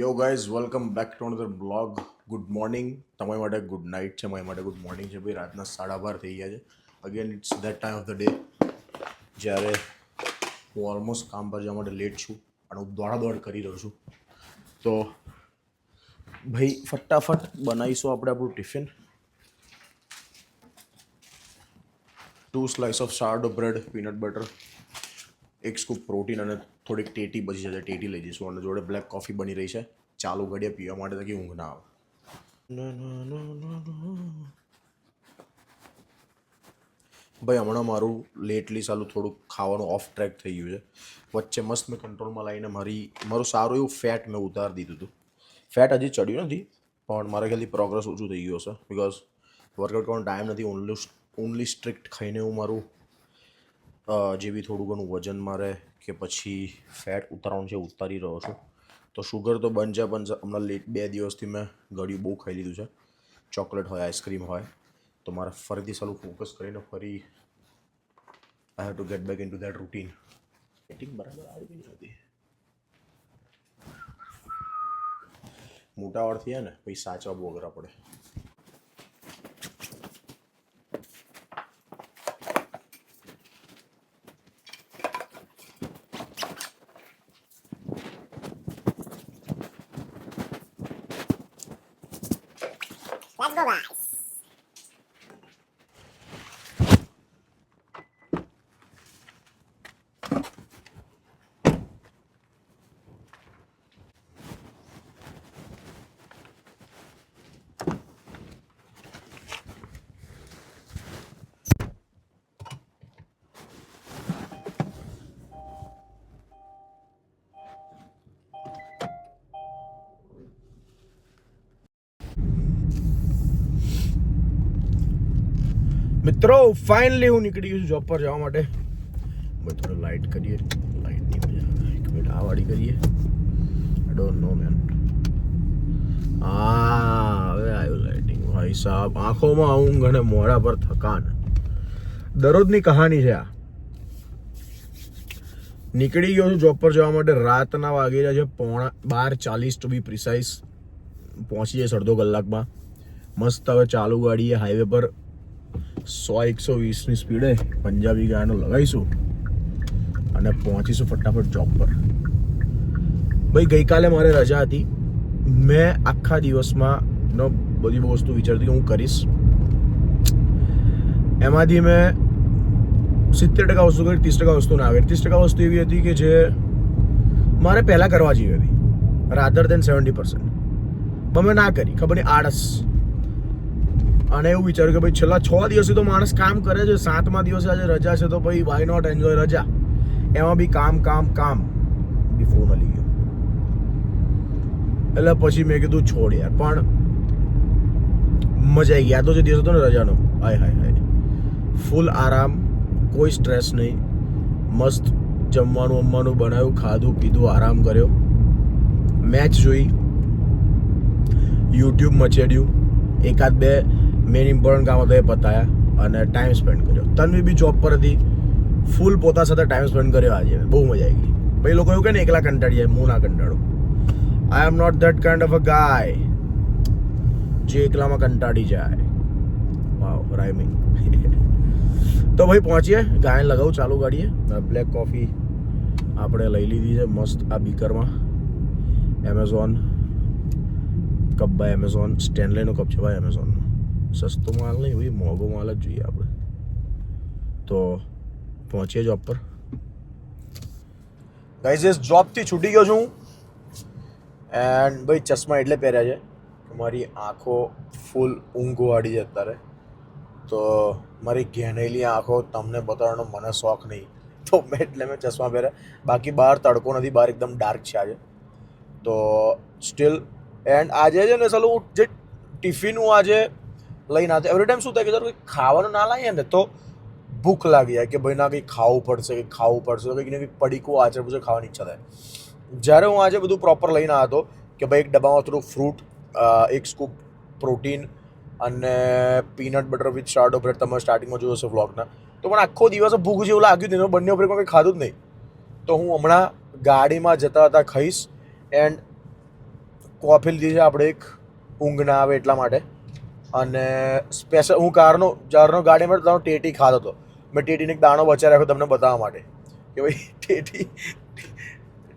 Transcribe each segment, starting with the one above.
યો guys welcome back to another blog. Good morning તમારી માટે, ગુડ નાઇટ છે, મારી માટે ગુડ મોર્નિંગ છે. ભાઈ રાતના 12:30 થઈ ગયા છે. Again it's that time of the day જ્યારે હું ઓલમોસ્ટ કામ પર જવા માટે લેટ છું અને હું દોડાદોડ કરી રહ્યો છું. તો ભાઈ ફટાફટ બનાવીશું આપણે આપણું tiffin. 2 slice of sourdough bread, peanut butter, 1 scoop protein અને થોડીક ટેટી બચી જશે, ટેટી લઈ જઈશું. અને જોડે બ્લેક કોફી બની રહી છે ચાલુ ઘડીએ પીવા માટે, તાકી ઊંઘ ના આવે. ભાઈ હમણાં મારું લેટલી સાલું થોડુંક ખાવાનું ઓફ ટ્રેક થઈ ગયું છે. વચ્ચે મસ્ત મેં કંટ્રોલમાં લાવીને મારું સારું એવું ફેટ મેં ઉતારી દીધું હતું. ફેટ હજી ચડ્યું નથી, પણ મારા ખ્યાલથી પ્રોગ્રેસ ઓછું થઈ ગયું હશે. બિકોઝ વર્કઆઉટ કરવાનો ટાઈમ નથી. ઓનલી સ્ટ્રિક્ટ ખાઈને હું મારું જે બી થોડું ઘણું વજન મારે કે પછી ફેટ ઉતારવાનું છે ઉતારી રહ્યો છું. તો શુગર તો બંધ છે, પણ હમણાં લેટ 2 દિવસથી મેં ગળ્યું બહુ ખાઈ લીધું છે. ચોકલેટ હોય, આઈસ્ક્રીમ હોય, તો મારે ફરીથી સારું ફોકસ કરીને ફરી I have to get back in two that routine. એટિંગ બરાબર આવી ગઈ નથી. મોટાવાળ થયા ને પછી સાચવા બહુ અઘરા પડે. Let's go, guys. મિત્રો ફાઇનલી હું નીકળી ગયો છું જોબ પર જવા માટે. ભાઈ થોડો લાઇટ કરીએ, લાઇટની મજા આવે. 1 મિનિટ આ વાળી કરીએ. I don't know man. હવે આવ્યું લાઇટિંગ. ભાઈ સાહેબ આંખોમાં ઊંઘ અને મોઢા પર થકાન. દરરોજની કહાની છે આ. નીકળી ગયો છું જોબ પર જવા માટે. રાતના વાગી રહ્યા છે 12:40 ટુ બી પ્રિસાઇઝ. પહોંચી જઈશ અડધો કલાકમાં. મસ્ત હવે ચાલુ ગાડીએ હાઈવે પર 100-120ની સ્પીડે પંજાબી ગાયનો લગાવીશું અને પહોંચીશું ફટાફટ જોબ પર. ભાઈ ગઈકાલે મારે રજા હતી. મેં આખા દિવસમાં બધી વસ્તુ વિચારતી કે હું કરીશ. એમાંથી મેં 70% વસ્તુ કરી, 30% વસ્તુ ના આવી. 30% વસ્તુ એવી હતી કે જે મારે પહેલાં કરવા જેવી હતી, રાધર દેન 70%. પણ મેં ના કરી, ખબર નહીં, આળસ. અને એવું વિચાર્યું કે ભાઈ છેલ્લા 6 દિવસથી તો માણસ કામ કરે છે, 7મા દિવસે આજે રજા છે, તો ભાઈ વાય નોટ એન્જોય રજા. એમાં બી કામ બી ફોન હલી ગયો. એટલે પછી મેં કીધું છોડ યાર. પણ મજા આવી ગઈ. આ તો જે દિવસ હતો ને રજાનો, હાય ફૂલ આરામ, કોઈ સ્ટ્રેસ નહીં. મસ્ત જમવાનું બનાવ્યું, ખાધું પીધું, આરામ કર્યો, મેચ જોઈ, યુટ્યુબ મચેડ્યું, 1-2 મેન ઇમ્પોર્ટન્ટ કામ હતો એ પતાયા અને ટાઈમ સ્પેન્ડ કર્યો. તન્વી બી જોબ પર હતી, ફૂલ પોતા સાથે ટાઈમ સ્પેન્ડ કર્યો આજે. બહુ મજા આવી ગઈ. ભાઈ લોકો એવું કહે ને એકલા કંટાળી જાય, હું ના કંટાળું. I am not that kind of a guy જે એકલામાં કંટાળી જાય. Wow, rhyming. તો ભાઈ પહોંચીએ, ગાયન લગાવું ચાલુ ગાડીએ. બ્લેક કોફી આપણે લઈ લીધી છે મસ્ત આ બીકરમાં. એમેઝોન કપ બાય એમેઝોન, સ્ટેનલેનો કપ છે ભાઈ એમેઝોનનો. સસ્તો માલ નહીં ભાઈ, મોંઘો માલ જ જોઈએ આપણે. તો પહોંચીએ જોબ પર. ગાઈઝ જોબથી છૂટી ગયો છું એન્ડ ભાઈ ચશ્મા એટલે પહેર્યા છે કે મારી આંખો ફૂલ ઊંઘવાળી છે અત્યારે. તો મારી ઘેનેલી આંખો તમને બતાવવાનો મને શોખ નહીં, તો એટલે મેં ચશ્મા પહેર્યા. બાકી બહાર તડકો નથી, બહાર એકદમ ડાર્ક છે આજે. તો સ્ટીલ એન્ડ આજે છે ને સાલું જે ટિફિન હું આજે લઈને આવતો, એવરી ટાઈમ શું થાય કે જરા કંઈક ખાવાનું ના લાવીએ ને તો ભૂખ લાગી જાય કે ભાઈ ના કંઈક ખાવું પડશે, તો કંઈક ને કંઈક પડીકું આચર પૂચર ખાવાની ઈચ્છા થાય. જ્યારે હું આજે બધું પ્રોપર લઈને આવ્યો કે ભાઈ એક ડબ્બામાં થોડું ફ્રૂટ, 1 સ્કૂપ પ્રોટીન અને પીનટ બટર વિથ સાર્ડો બ્રેડ, તમે સ્ટાર્ટિંગમાં જોયો હશે વ્લોગના. તો પણ આખો દિવસ ભૂખ જેવું લાગ્યું નહીં, બંને બ્રેકમાં કંઈ ખાધું જ નહીં. તો હું હમણાં ગાડીમાં જતા ખાઈશ. એન્ડ કોફી લીધી છે આપણે એક ઊંઘ ના આવે એટલા માટે. અને સ્પેશિયલ હું જારનો ગાડીમાં તમારો ટેટી ખાતો હતો. મેં ટેટીને એક દાણો બચાવી રાખ્યો તમને બતાવવા માટે કે ભાઈ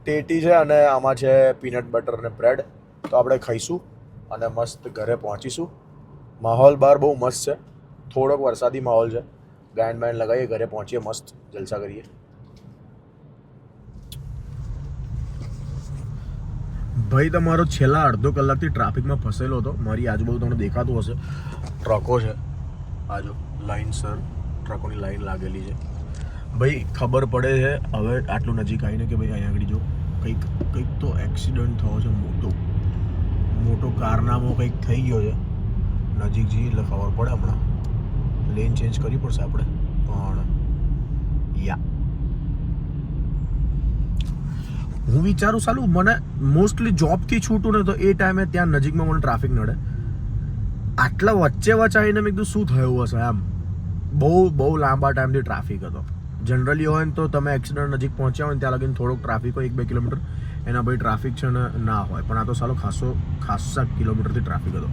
ટેટી છે અને આમાં છે પીનટ બટર અને બ્રેડ. તો આપણે ખાઈશું અને મસ્ત ઘરે પહોંચીશું. માહોલ બહાર બહુ મસ્ત છે, થોડોક વરસાદી માહોલ છે. ગાયન બાયન લગાવીએ, ઘરે પહોંચીએ, મસ્ત જલસા કરીએ. ભાઈ તમારો છેલ્લા અડધો કલાકથી ટ્રાફિકમાં ફસેલો હતો. મારી આજુબાજુ તમને દેખાતું હશે, ટ્રકો છે આજો લાઇનસર, ટ્રકોની લાઈન લાગેલી છે. ભાઈ ખબર પડે છે હવે આટલું નજીક આવીને કે ભાઈ અહીંયા આગળ જો કંઈક તો એક્સિડન્ટ થયો છે, મોટો કારનામો કંઈક થઈ ગયો છે. નજીક જઈએ એટલે ખબર પડે. હમણાં લેન ચેન્જ કરવી પડશે આપણે, પણ હું વિચારું સાલું મને મોસ્ટલી જોબથી છૂટું ને તો એ ટાઈમે ત્યાં નજીકમાં મને ટ્રાફિક નડે. આટલા વચ્ચે આવીને મેં કીધું શું થયું હશે એમ. બહુ લાંબા ટાઈમથી ટ્રાફિક હતો. જનરલી હોય ને તો તમે એક્સિડન્ટ નજીક પહોંચ્યા હોય ને ત્યાં લગીને થોડોક ટ્રાફિક હોય 1-2 કિલોમીટર, એના પછી ટ્રાફિક છે ને ના હોય. પણ આ તો સાલો ખાસા કિલોમીટરથી ટ્રાફિક હતો.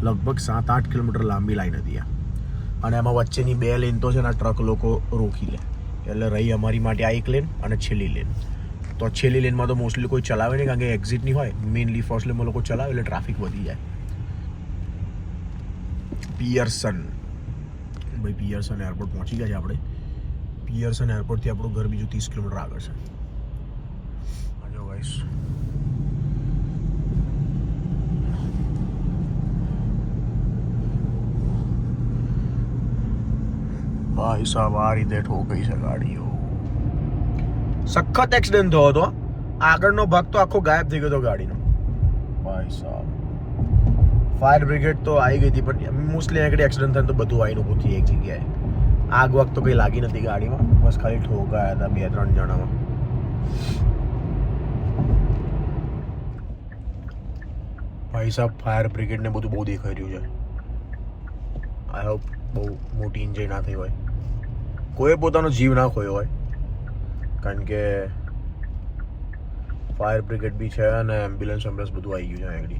લગભગ 7-8 કિલોમીટર લાંબી લાઈન હતી આ. અને એમાં વચ્ચેની 2 લેન તો છે ને ટ્રક લોકો રોકી લે. એટલે રહી અમારી માટે આ 1 લેન અને છેલ્લી લેન. તો છેલ્લી લેનમાં તો મોસ્ટલી કોઈ ચલાવે નહીં, કારણ કે એક્ઝિટની હોય. મેઇનલી ફર્સ્ટ લેનમાં લોકો ચલાવે એટલે ટ્રાફિક વધી જાય. પિયર્સન એરપોર્ટ પહોંચી ગયા છે આપણે. પિયર્સન એરપોર્ટથી આપણું ઘર બીજું 30 કિલોમીટર આગળ છે. આજો ગાઈસ, ભાઈ સાહેબ આ રીતે ઠોકાઈ છે ગાડીઓ. સખત એક્સિડન્ટ થયો હતો. આગળનો ભાગ તો આખો ગાયબ થઈ ગયો હતો ગાડીનો. ભાઈ સાહેબ ફાયર બ્રિગેડ તો આવી ગઈ હતી, પણ મોસ્ટલી આગળ એક્સિડન્ટ થાય તો બધું આવીને ઊભું થઈ એક જગ્યાએ. આગ વખત તો કંઈ લાગી નથી ગાડીમાં, બસ ખાલી ઠોકાયા હતા 2-3 જણામાં. ભાઈ સાહેબ ફાયર બ્રિગેડને બધું બહુ દેખાઈ રહ્યું છે. આઈ હોપ બહુ મોટી ઇન્જરી ના થઈ હોય, કોઈ પોતાનો જીવ ના ખોયો હોય, કારણ કે ફાયર બ્રિગેડ બી છે અને એમ્બ્યુલન્સ બધું આવી ગયું છે આગળ.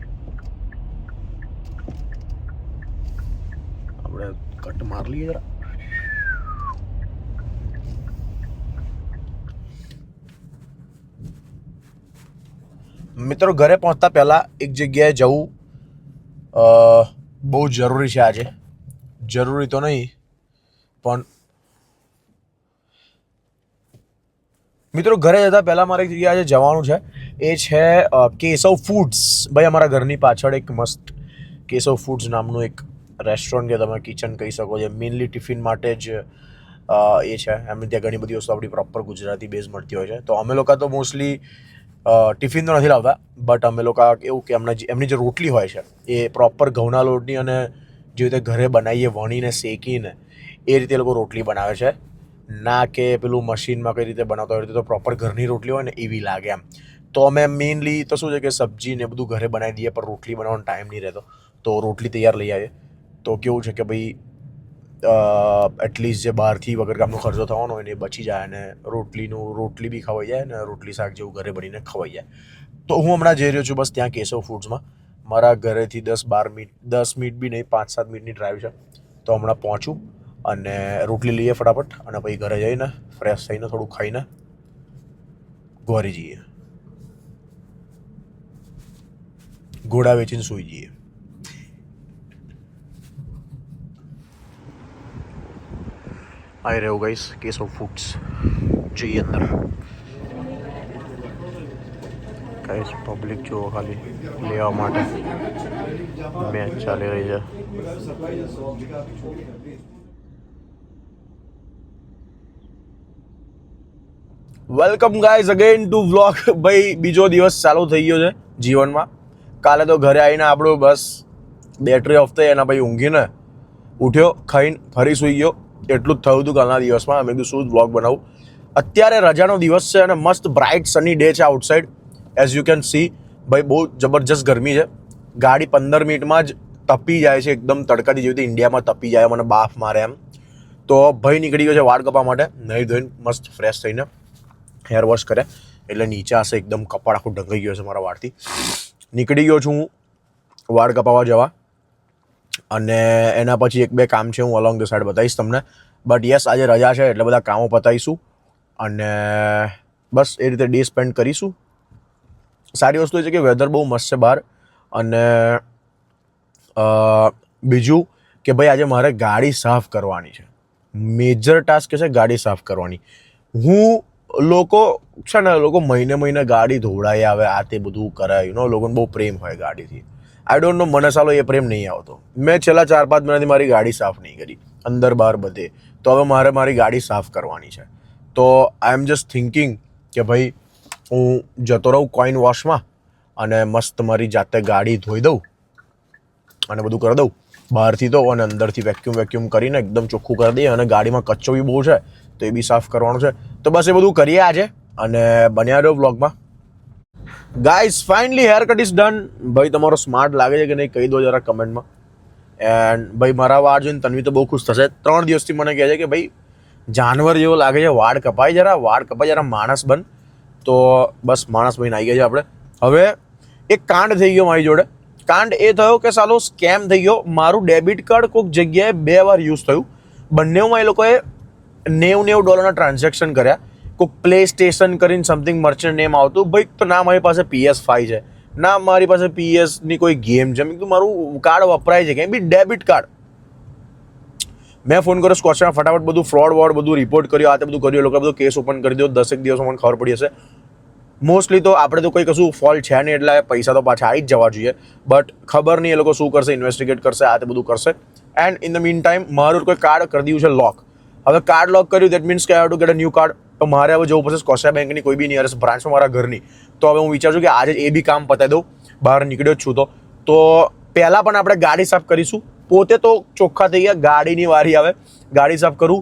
આપણે કટ માર લઈએ જરા. મિત્રો ઘરે પહોંચતા પહેલા એક જગ્યાએ જવું બહુ જરૂરી છે આજે. જરૂરી તો નહીં પણ મિત્રો ઘરે જતા પહેલાં મારે એક જગ્યાએ આજે જવાનું છે. એ છે કેશવ ફૂડ્સ. ભાઈ અમારા ઘરની પાછળ એક મસ્ત કેશવ ફૂડ્સ નામનું એક રેસ્ટોરન્ટ કે તમે કિચન કહી શકો છો. મેઇનલી ટિફિન માટે જ એ છે. એમની ત્યાં ઘણી બધી વસ્તુ આપણી પ્રોપર ગુજરાતી બેઝ મળતી હોય છે. તો અમે લોકો તો મોસ્ટલી ટિફિન તો નથી લાવતા, બટ અમે લોકો એવું કે એમની જે રોટલી હોય છે એ પ્રોપર ઘઉંના લોટની અને જે રીતે ઘરે બનાવીએ વણીને શેકીને એ રીતે એ લોકો રોટલી બનાવે છે. ના કે પેલું મશીનમાં કઈ રીતે બનાવતા હોય તો પ્રોપર ઘરની રોટલી હોય ને એવી લાગે એમ. તો અમે મેઇનલી તો શું છે કે સબ્જી ને બધું ઘરે બનાવી દઈએ, પણ રોટલી બનાવવાનો ટાઈમ નહીં રહેતો, તો રોટલી તૈયાર લઈ આવીએ. તો કેવું છે કે ભાઈ એટલીસ્ટ જે બહારથી વગર કામનો ખર્ચો થવાનો હોય ને એ બચી જાય, અને રોટલી બી ખવાઈ જાય ને રોટલી શાક જેવું ઘરે બનીને ખવાઈ જાય. તો હું હમણાં જઈ રહ્યો છું બસ ત્યાં કેશવ ફૂડ્સમાં. મારા ઘરેથી 10 મિનિટ બી નહીં, 5-7 મિનિટની ડ્રાઈવ છે. તો હમણાં પહોંચું અને રોટલી લઈએ ફટાફટ, અને પછી ઘરે જઈને ફ્રેશ થઈને થોડું ખાઈને ઘોરી જઈએ, ઘોડા વેચીને સૂઈ જઈએ. આવી રહ્યું ગાઈસ કેશવ ફૂડ્સ. જઈએ અંદર. ગાઈસ પબ્લિક જુઓ ખાલી લેવા માટે મેચ ચાલી રહી છે. Welcome guys again to vlog. ભાઈ બીજો દિવસ ચાલુ થઈ ગયો છે જીવનમાં. કાલે તો ઘરે આવીને આપણું બસ બેટરી ઓફ થઈ, એના પછી ઊંઘીને ઉઠ્યો, ખાઈને ફરી સૂઈ ગયો. એટલું જ થયું હતું કાલના દિવસમાં. મેં કીધું શું વ્લોગ બનાવું. અત્યારે રજાનો દિવસ છે અને મસ્ત બ્રાઇટ સની ડે છે outside. As you can see ભાઈ બહુ જબરજસ્ત ગરમી છે. ગાડી 15 મિનિટમાં જ તપી જાય છે, એકદમ તડકાથી જેવી રીતે ઇન્ડિયામાં તપી જાય, મને બાફ મારે એમ. તો ભાઈ નીકળી ગયો છે વાળ કપવા માટે. નહીં ધોઈને મસ્ત ફ્રેશ થઈને હેર વોશ કરે એટલે નીચે હશે એકદમ કપાળ આખું ઢંકાઈ ગયો છે મારા વાળથી. નીકળી ગયો છું હું વાળ કપાવવા જવા, અને એના પછી 1-2 કામ છે, હું અલોંગ ધ સાઈડ બતાવીશ તમને. બટ યસ, આજે રજા છે એટલે બધા કામો પતાવીશું અને બસ એ રીતે ડે સ્પેન્ડ કરીશું. સારી વસ્તુ એ છે કે વેધર બહુ મસ્ત છે બહાર, અને બીજું કે ભાઈ આજે મારે ગાડી સાફ કરવાની છે. મેજર ટાસ્ક છે ગાડી સાફ કરવાની. લોકો છે ને, લોકો મહિને ગાડી ધોવડાવી આવે, આ તે બધું કરાય, લોકોને બહુ પ્રેમ હોય ગાડીથી. આઈ ડોન્ટ નો, મને સાલો એ પ્રેમ નહીં આવતો. મેં છેલ્લા 4-5 મહિનાથી મારી ગાડી સાફ નહીં કરી, અંદર બહાર બધે. તો હવે મારે મારી ગાડી સાફ કરવાની છે. તો આઈ એમ જસ્ટ થિંકિંગ કે ભાઈ હું જતો રહું કોઈન વોશમાં અને મસ્ત મારી જાતે ગાડી ધોઈ દઉં અને બધું કરી દઉં બહારથી તો, અને અંદરથી વેક્યુમ કરીને એકદમ ચોખ્ખું કરી દઈએ. અને ગાડીમાં કચ્ચો બી બહુ છે તો એ બી સાફ કરવાનું છે. તો બસ એ બધું કરીએ આજે, અને બન્યા રહ્યો વ્લોગમાં. Guys, finally hair cut is done. ભાઈ તમારો સ્માર્ટ લાગે છે કે નહીં કહી દો જરા કમેન્ટમાં. એન્ડ ભાઈ મારા વાળ જોઈને તન્વી તો બહુ ખુશ થશે. 3 દિવસથી મને કહે છે કે ભાઈ જાનવર જેવો લાગે છે, વાળ કપાય જરા માણસ બન. તો બસ માણસ બનીને આવી ગયા છે આપણે. હવે એક કાંડ થઈ ગયો મારી જોડે. કાંડ એ થયો કે સાલો સ્કેમ થઈ ગયો. મારું ડેબિટ કાર્ડ કોઈક જગ્યાએ 2 વાર યુઝ થયું. બંનેમાં એ લોકોએ $90 ટ્રાન્ઝેક્શન કર્યા. કોઈક પ્લે સ્ટેશન કરીને સમથિંગ મર્ચન્ટ નેમ આવતું. ભાઈ તો ના મારી પાસે PS5 છે, ના મારી પાસે PS ની કોઈ ગેમ છે. મેં કીધું મારું કાર્ડ વપરાય છે ક્યાંય બી, ડેબિટ કાર્ડ. મેં ફોન કર્યો સ્કોચમાં, ફટાફટ બધું ફ્રોડ બધું રિપોર્ટ કર્યો, આ તે બધું કર્યું. લોકો બધું કેસ ઓપન કરી દો. 10 દિવસમાં મને ખબર પડી હશે. મોસ્ટલી તો આપણે તો કોઈ કશું ફોલ્ટ છે નહીં, એટલે પૈસા તો પાછા આવી જ જવા જોઈએ. બટ ખબર નહીં એ લોકો શું કરશે, ઇન્વેસ્ટિગેટ કરશે, આ તે બધું કરશે. And in the mean time મારું કોઈ કાર્ડ કરી દીધું છે લોક. હવે કાર્ડ લોક કર્યું, દેટ મીન્સ કે I have to get a new card. તો મારે હવે જવું પડશે સ્કોશિયા બેંકની કોઈ બી નિયરેસ્ટ બ્રાન્ચમાં, મારા ઘરની. તો હવે હું વિચારું છું કે આજે એ બી કામ પતાવી દઉં. બહાર નીકળ્યો જ છું તો પહેલાં પણ આપણે ગાડી સાફ કરીશું. પોતે તો ચોખ્ખા થઈ ગયા, ગાડીની વારી આવે. ગાડી સાફ કરું.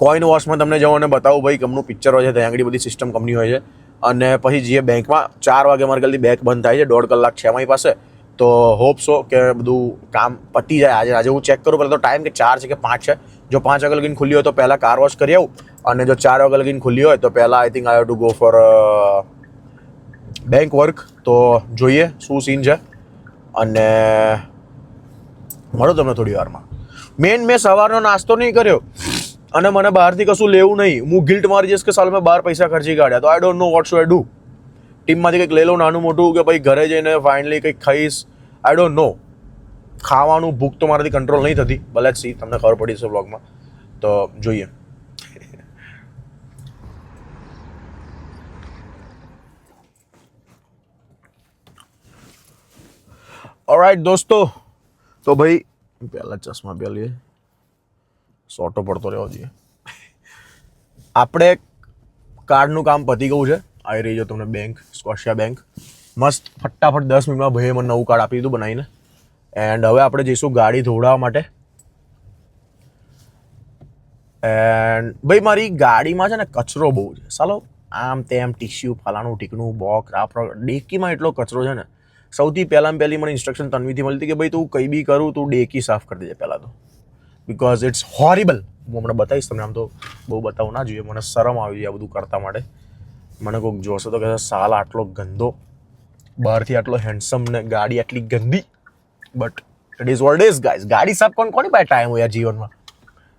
કોઈન વોશમાં તમને જવું અને બતાવું ભાઈ કમનું પિક્ચર હોય છે, ત્યાં આગળ બધી સિસ્ટમ કંપની હોય છે. અને પછી જઈએ બેંકમાં. 4 વાગે મારા ઘરથી બેંક બંધ થાય છે, 1.5 કલાક છે મારી પાસે. તો હોપ સો કે બધું કામ પતી જાય આજે હું ચેક કરું પહેલાં તો ટાઈમ કે 4 છે કે 5 છે. જો 5 વાગે લગીને ખુલ્લી હોય તો પહેલાં કાર વોશ કરી આવું, અને જો 4 વાગે લગીને ખુલ્લી હોય તો પહેલાં I think I have to go for bank work. તો જોઈએ શું સીન છે, અને મળો તમને થોડી વારમાં. મેં સવારનો નાસ્તો નહીં કર્યો, અને મને બહારથી કશું લેવું નહીં. હું ગિલ્ટ મારી જઈશ કે સાલ મેં બહાર પૈસા ખર્ચી કાઢ્યા. તો આઈ ડોન્ટ નો વોટ શુ આઈ ડુ. ટીમમાંથી કંઈક લઈ લઉં નાનું મોટું, કે ભાઈ ઘરે જઈને ફાઇનલી કંઈક ખાઈશ. I don't know. ખાવાનું ભૂખ તો મારાથી કંટ્રોલ નહીં થતી. ભલે જ સી, તમને ખબર પડી છે વ્લોગમાં. તો જોઈએ. ઓલરાઈટ દોસ્તો, તો ભાઈ પહેલાં ચશ્મા પહેરીએ, સોટો પડતો રહેવો જોઈએ. આપણે કાર્ડનું કામ પતી ગયું છે. આવી રહી છે તમને બેંક, સ્કોશિયા બેંક. મસ્ત ફટાફટ 10 મિનિટમાં ભાઈએ મને નવું કાર્ડ આપી દીધું બનાવીને. એન્ડ હવે આપણે જઈશું ગાડી ધોવડાવવા માટે. એન્ડ ભાઈ મારી ગાડીમાં છે ને કચરો બહુ છે સાલો. આમ તેમ ટીશ્યુ ફલાણું ટીકનું બોક ડેકીમાં એટલો કચરો છે ને. સૌથી પહેલી મને ઇન્સ્ટ્રક્શન તન્વીથી મળી હતી કે ભાઈ તું કંઈ બી કરું તું ડેકી સાફ કરી દેજે પહેલાં તો, બિકોઝ ઇટ્સ હોરિબલ. હું હમણાં બતાવીશ તમને. આમ તો બહુ બતાવવું ના જોઈએ, મને શરમ આવી જાય આ બધું કરતા માટે. મને કોઈક જોશે તો કહેશે સાલ આટલો ગંદો, બહારથી આટલો હેન્ડસમ ને ગાડી આટલી ગંદી. But it is what is guys. ગાડી સાફ કોની પાસે ટાઈમ હોય જીવનમાં.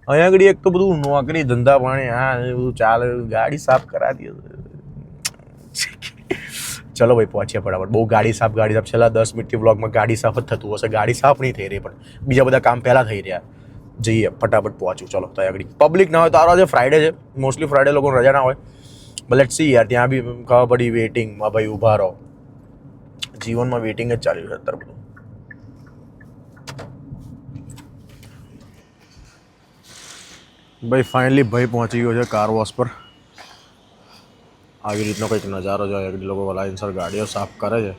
અહીંયા આગળ એક તો બધું નોકરી ધંધા પાણી હા એ બધું ચાલે, ગાડી સાફ કરાવી દે. ચલો ભાઈ પહોંચીએ ફટાફટ. બહુ ગાડી સાફ છેલ્લા 10 મિનિટથી વ્લોગમાં ગાડી સાફ જ થતું હશે. ગાડી સાફ નહીં થઈ રહી, પણ બીજા બધા કામ પહેલાં થઈ રહ્યા. જઈએ ફટાફટ પહોંચું. ચલો ત્યાં આગળ પબ્લિક ના હોય તો આજે ફ્રાઈડે છે, મોસ્ટલી ફ્રાઈડે લોકોને રજા ના હોય. લેટ્સ સી યાર. ત્યાં બી ખબર પડી વેઇટિંગમાં ભાઈ ઊભા રહો. જીવનમાં વેઇટિંગ જ ચાલી રહ્યું અત્યારે બધું. ભાઈ ફાઇનલી ભાઈ પહોંચી ગયો છે કાર વોશ પર. આવી રીતનો કંઈક નજારો છે. એક લોકો લાઈનસર ગાડીઓ સાફ કરે છે.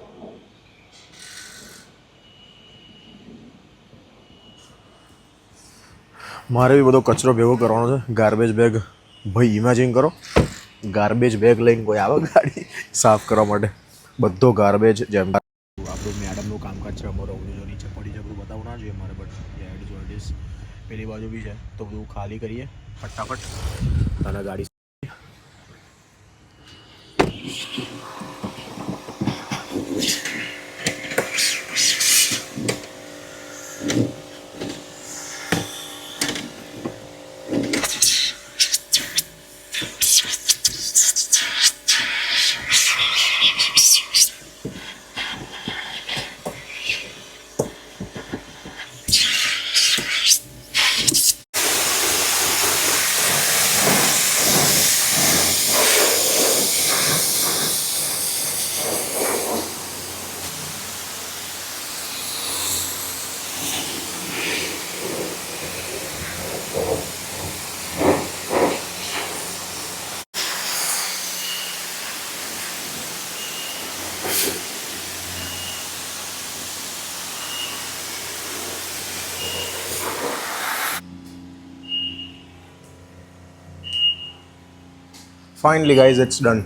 મારે બી બધો કચરો ભેગો કરવાનો છે. Garbage bag. ભાઈ ઇમેજિન કરો, ગાર્બેજ બેગ લઈને કોઈ આવે ગાડી સાફ કરવા માટે. બધો ગાર્બેજ. જેમ આપણું મેડમનું કામકાજ છે, અમારો નીચે પડી છે, બધું બતાવવું ના જોઈએ મારે. બટ પેલી બાજુ બી છે તો બધું ખાલી કરીએ ફટાફટ અને ગાડી. Finally guys it's done.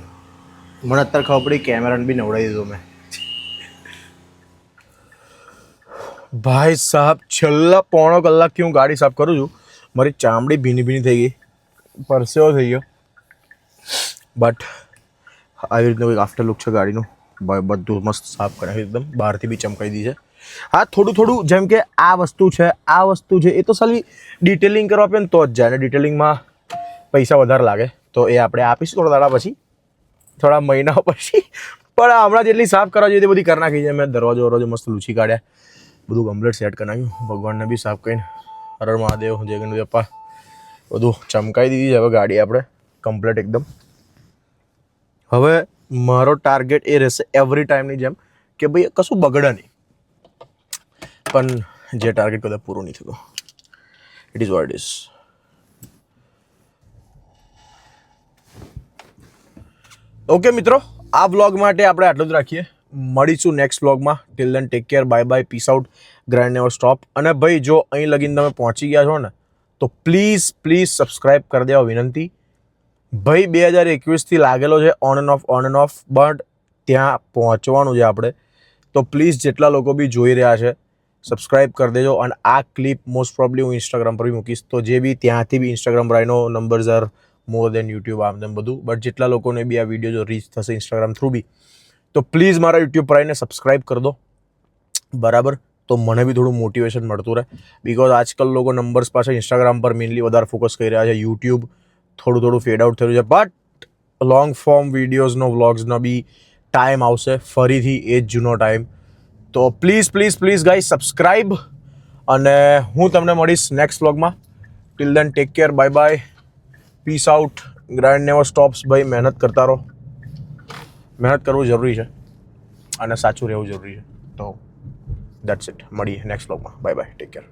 મને અત્યારે ખબર પડી કેમેરાને બી નવડાવી દીધો મેં. ભાઈ સાહેબ છેલ્લા પોણો કલાકથી હું ગાડી સાફ કરું છું. મારી ચામડી ભીની ભીની થઈ ગઈ, પરસેવો થઈ ગયો, બટ આવી રીતનું કંઈક આફ્ટર લુક છે ગાડીનું. બધું મસ્ત સાફ કરાવ્યું એકદમ, બહારથી બી ચમકાઈ દી છે. હા થોડું થોડું જેમ કે આ વસ્તુ છે એ તો સાલી ડિટેલિંગ કરવા આપે ને તો જ જાય, ને ડિટેલિંગમાં પૈસા વધારે લાગે તો એ આપણે આપીશું થોડા દાડા પછી, થોડા મહિનાઓ પછી. પણ હમણાં જેટલી સાફ કરવા જોઈએ તે બધી કરી નાખી છે મેં. દરવાજો મસ્ત લૂછી કાઢ્યા, બધું કમ્પ્લીટ સેટ કરી નાખ્યું. ભગવાનને બી સાફ કરીને હર મહાદેવ જય ગણપતિ બાપ્પા બધું ચમકાઈ દીધી છે હવે ગાડી આપણે કમ્પ્લીટ એકદમ. હવે મારો ટાર્ગેટ એ રહેશે એવરી ટાઈમની જેમ કે ભાઈ કશું બગડે નહીં, પણ જે ટાર્ગેટ કદાચ પૂરું નહીં થતું. It is what it is. Okay મિત્રો, આ વ્લોગ માટે આપણે આટલું જ રાખીએ. મળીશું નેક્સ્ટ વ્લોગમાં. Till then take care, bye bye, peace out, grind never stop. અને ભાઈ જો અહીં લગીને તમે પહોંચી ગયા છો ને તો પ્લીઝ સબસ્ક્રાઈબ કરી દેવા વિનંતી. ભાઈ 2021થી લાગેલો છે ઓન એન્ડ ઓફ, બટ ત્યાં પહોંચવાનું છે આપણે. તો પ્લીઝ જેટલા લોકો બી જોઈ રહ્યા છે સબસ્ક્રાઈબ કરી દેજો. અને આ ક્લિપ મોસ્ટ પ્રોબ્લી હું ઇન્સ્ટાગ્રામ પર બી મૂકીશ, તો જે બી ત્યાંથી બી ઇન્સ્ટાગ્રામ રાઈનો numbers are more than YouTube આમ તેમ બધું. બટ જેટલા લોકોને બી આ વિડીયો જો રીચ થશે ઇન્સ્ટાગ્રામ થ્રુ બી, તો પ્લીઝ મારા યુટ્યુબ પર આવીને સબસ્ક્રાઈબ કરી દો, બરાબર? તો મને બી થોડું મોટિવેશન મળતું રહે. બિકોઝ આજકાલ લોકો નંબર્સ પાછળ ઇન્સ્ટાગ્રામ પર મેઇનલી વધારે ફોકસ કરી રહ્યા છે. યુટ્યુબ થોડું ફેડ આઉટ થયું છે, બટ લોંગ ફોર્મ વિડીયોઝનો વ્લોગ્સનો બી ટાઈમ આવશે ફરીથી, એ જ જૂનો ટાઈમ. તો પ્લીઝ ગાઈઝ સબસ્ક્રાઈબ. અને હું તમને મળીશ નેક્સ્ટ વ્લોગમાં. Till then take care, bye bye, peace out, grind never stops. ભાઈ મહેનત કરતા રહો, મહેનત કરવું જરૂરી છે અને સાચું રહેવું જરૂરી છે. તો દેટ્સ ઇટ. મળીએ નેક્સ્ટ વ્લોગમાં. Bye bye, take care.